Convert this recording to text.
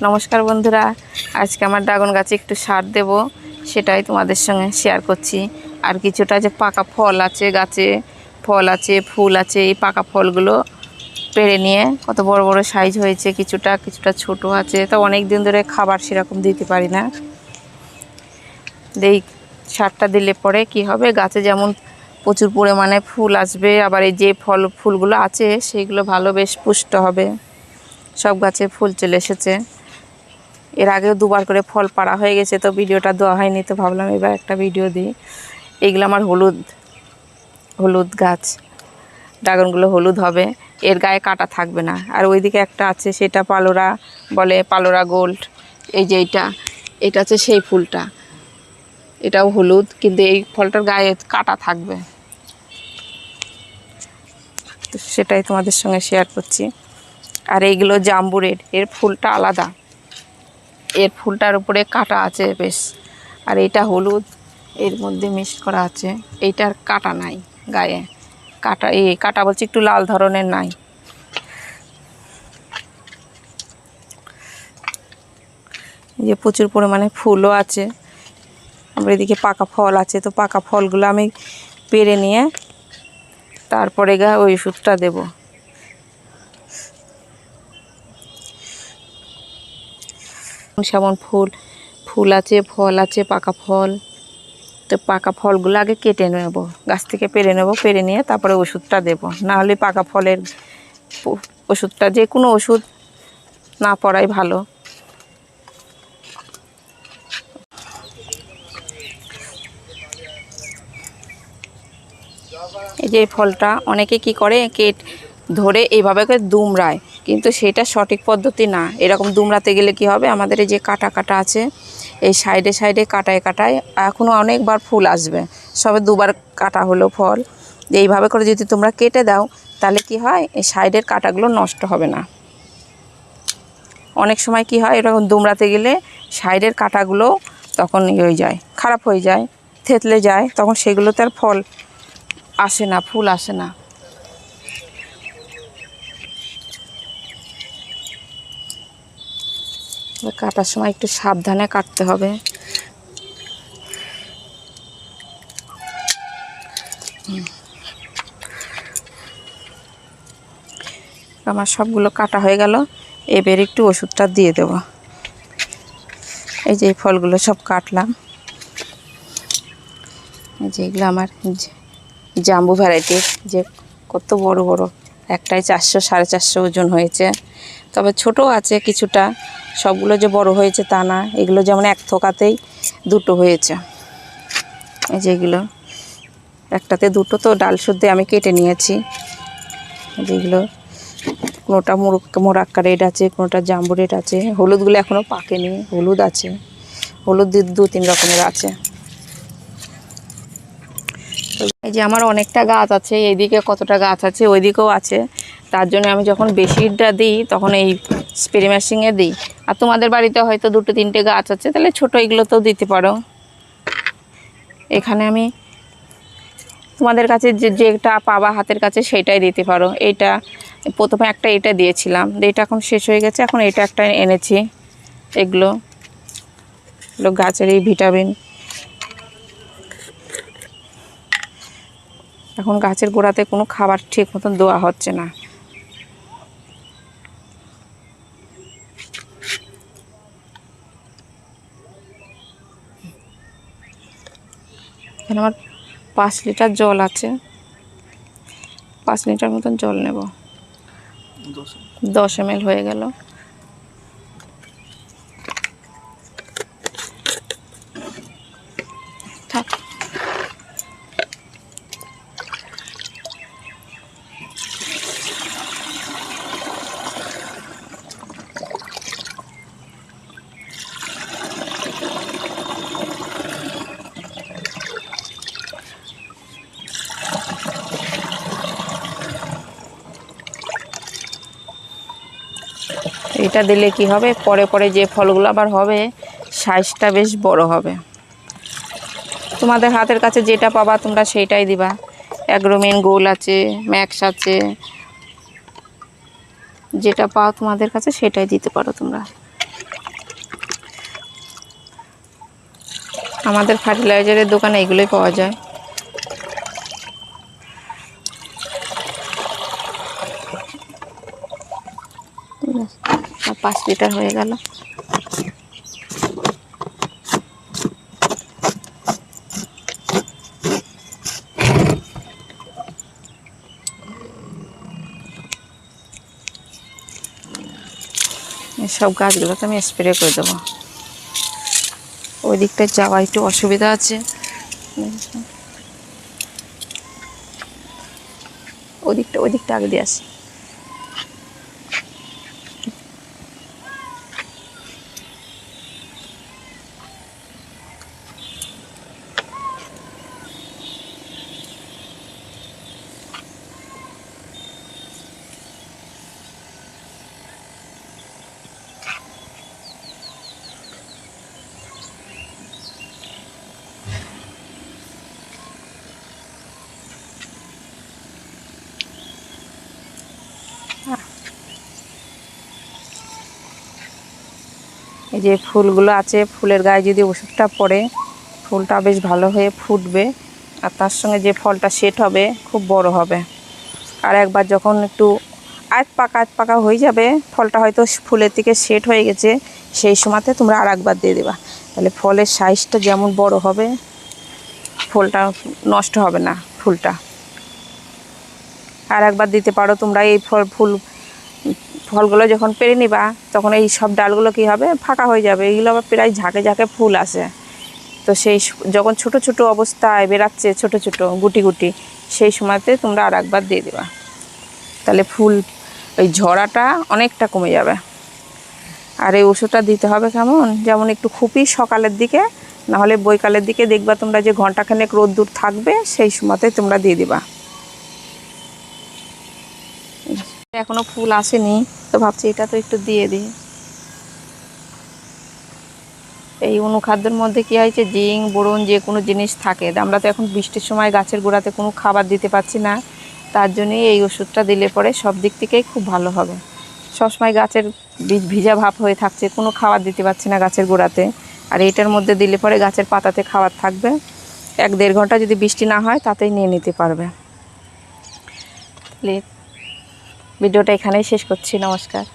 নমস্কার বন্ধুরা, আজকে আমার ড্রাগন গাছে একটু সার দেব, সেটাই তোমাদের সঙ্গে শেয়ার করছি। আর কিছুটা যে পাকা ফল আছে, গাছে ফল আছে, ফুল আছে, এই পাকা ফলগুলো পেড়ে নিয়ে কত বড় বড় সাইজ হয়েছে, কিছুটা কিছুটা ছোট আছে। তো অনেক দিন ধরে খাবার সেরকম দিতে পারি না। এই সারটা দিলে পরে কি হবে, গাছে যেমন প্রচুর পরিমাণে ফুল আসবে, আবার এই যে ফুলগুলো আছে সেইগুলো ভালো বেশ পুষ্ট হবে। সব গাছে ফুল চলে এসেছে। এর আগেও দুবার করে ফল পাড়া হয়ে গেছে, তো ভিডিওটা দেওয়া হয়নি, তো ভাবলাম এবার একটা ভিডিও দিই। এইগুলো আমার হলুদ গাছ, ড্রাগনগুলো হলুদ হবে, এর গায়ে কাটা থাকবে না। আর ওইদিকে একটা আছে, সেটা পালোরা বলে, পালোরা গোল্ড। এই যে এটা আছে সেই ফুলটা, এটাও হলুদ, কিন্তু এই ফলটার গায়ে কাটা থাকবে। তো সেটাই তোমাদের সঙ্গে শেয়ার করছি। আর এইগুলো জাম্বু রেড, এর ফুলটা আলাদা, এর ফুলটার উপরে কাটা আছে বেশ। আর এটা হলুদ, এর মধ্যে মিক্স করা আছে। এইটার কাটা নাই গায়ে, কাটা বলছি একটু লাল ধরনের নাই। এই যে প্রচুর পরিমাণে ফুলও আছে। আমার এদিকে পাকা ফল আছে, তো পাকা ফলগুলো আমি পেড়ে নিয়ে তারপরে ওই ওষুধটা দেব। যেমন ফুল আছে, ফল আছে, পাকা ফল। তো পাকা ফলগুলো আগে কেটে নেব, গাছ থেকে পেড়ে নেব, পেড়ে নিয়ে তারপরে ওষুধটা দেব। না হলে পাকা ফলের ওষুধটা, যে কোনো ওষুধ না পড়াই ভালো। এই যে ফলটা অনেকে কি করে, ধরে এইভাবে করে দুমড়ায়, কিন্তু সেটা সঠিক পদ্ধতি না। এরকম দুমড়াতে গেলে কি হবে, আমাদের এই যে কাটা আছে, এই সাইডে কাটায় এখনও অনেকবার ফুল আসবে। সবে দুবার কাটা হলো ফল। এইভাবে করে যদি তোমরা কেটে দাও, তাহলে কি হয়, এই সাইডের কাটাগুলো নষ্ট হবে না। অনেক সময় কি হয়, এরকম দুমড়াতে গেলে সাইডের কাটাগুলো তখন হয়ে যায়, খারাপ হয়ে যায়, থেতলে যায়, তখন সেগুলোতে আর ফল আসে না, ফুল আসে না। কাটার সময় একটু সাবধানে কাটতে হবে। আমার সবগুলো কাটা হয়ে গেল, এবার একটু ওষুধটা দিয়ে দেব। এই যে ফলগুলো সব কাটলাম। এই যে এগুলো আমার জাম্বু ভ্যারাইটির, যে কত বড় বড়, একটাই 400-450 ওজন হয়েছে। তবে ছোটও আছে কিছুটা, সবগুলো যে বড় হয়েছে তা না। এগুলো যেমন এক থোকাতেই দুটো হয়েছে। এই যে এগুলো একটাতে দুটো, তো ডাল শুদ্ধে আমি কেটে নিয়েছি। যেগুলো কোনোটা মোরাক্কা রেড আছে, কোনোটা জাম্বু রেড আছে। হলুদগুলো এখনও পাকেনি, হলুদ আছে, হলুদ 2-3 রকমের আছে। এই যে আমার অনেকটা গাছ আছে, এইদিকে কতটা গাছ আছে, ওইদিকেও আছে। তার জন্য আমি যখন বেশিটা দিই, তখন এই স্প্রে মেশিনে দিই। আর তোমাদের বাড়িতে হয়তো 2-3টে গাছ আছে, তাহলে ছোটো এগুলোতেও দিতে পারো। এখানে আমি তোমাদের কাছে যেটা পাবা হাতের কাছে সেইটাই দিতে পারো। এইটা প্রথমে এটা দিয়েছিলাম, এটা এখন শেষ হয়ে গেছে, এখন এটা একটা এনেছি। এগুলো গাছের এই ভিটামিন। এখন গাছের গোড়াতে কোনো খাবার ঠিক মতন দেওয়া হচ্ছে না। এখানে আমার 5 লিটার জল আছে, 5 লিটার মতন জল নেব। 10 ml হয়ে গেল। থাক। এটা দিলে কি হবে, পরে যে ফলগুলো আবার হবে, সাইজটা বেশ বড় হবে। তোমাদের হাতের কাছে যেটা পাবা তোমরা সেইটাই দিবা। অ্যাগ্রোমিন গোল আছে, ম্যাক্স আছে, যেটা পাও তোমাদের কাছে সেটাই দিতে পারো তোমরা। আমাদের ফার্টিলাইজারের দোকানে এগুলোই পাওয়া যায়। আর 5 লিটার হয়ে গেল। সব গাছগুলোতে আমি স্প্রে করে দেবো। ওই দিকটায় যাওয়া একটু অসুবিধা আছে, ওই দিকটা আগে দিয়ে আসি। এই যে ফুলগুলো আছে, ফুলের গায়ে যদি ওষুধটা পড়ে ফুলটা বেশ ভালো হয়ে ফুটবে, আর তার সঙ্গে যে ফলটা সেট হবে খুব বড় হবে। আর একবার যখন একটু আধ পাকা হয়ে যাবে, ফলটা হয়তো ফুলের থেকে সেট হয়ে গেছে, সেই সময়তে তোমরা আর একবার দিয়ে দেবা। তাহলে ফলের সাইজটা যেমন বড় হবে, ফলটা নষ্ট হবে না ফুলটা। আর একবার দিতে পারো তোমরা। এই ফলগুলো যখন পেরে নিবা, তখন এই সব ডালগুলো কি হবে, ফাঁকা হয়ে যাবে। এগুলো আবার প্রায় ঝাঁকে ঝাঁকে ফুল আসে। তো সেই যখন ছোট ছোট অবস্থায় বেরাচ্ছে, ছোট ছোট গুটি গুটি, সেই সময়তে তোমরা আর একবার দিয়ে দেবা। তাহলে ফুল ওই ঝরাটা অনেকটা কমে যাবে। আর এই ওষুধটা দিতে হবে কেমন, যেমন একটু খুবই সকালের দিকে, নাহলে বৈকালের দিকে দেখবা তোমরা যে ঘন্টাখানেক রোদ্দুর থাকবে, সেই সময়তে তোমরা দিয়ে দিবা। এখনো ফুল আসেনি, তো ভাবছি এটা তো একটু দিয়ে দিই। এই অনুখাদ্যের মধ্যে কি হয়েছে, জিঙ্ক বোরন যে কোনো জিনিস থাকে। আমরা তো এখন বৃষ্টির সময় গাছের গোড়াতে কোনো খাবার দিতে পারছি না, তার জন্যই এই ওষুধটা দিলে পরে সব দিক থেকেই খুব ভালো হবে। সবসময় গাছের বীজ ভিজা ভাব হয়ে থাকছে, কোনো খাবার দিতে পারছি না গাছের গোড়াতে। আর এইটার মধ্যে দিলে পরে গাছের পাতাতে খাবার থাকবে। 1-1.5 ঘন্টা যদি বৃষ্টি না হয়, তাতেই নিয়ে নিতে পারবে। তাহলে ভিডিওটা এখানেই শেষ করছি। নমস্কার।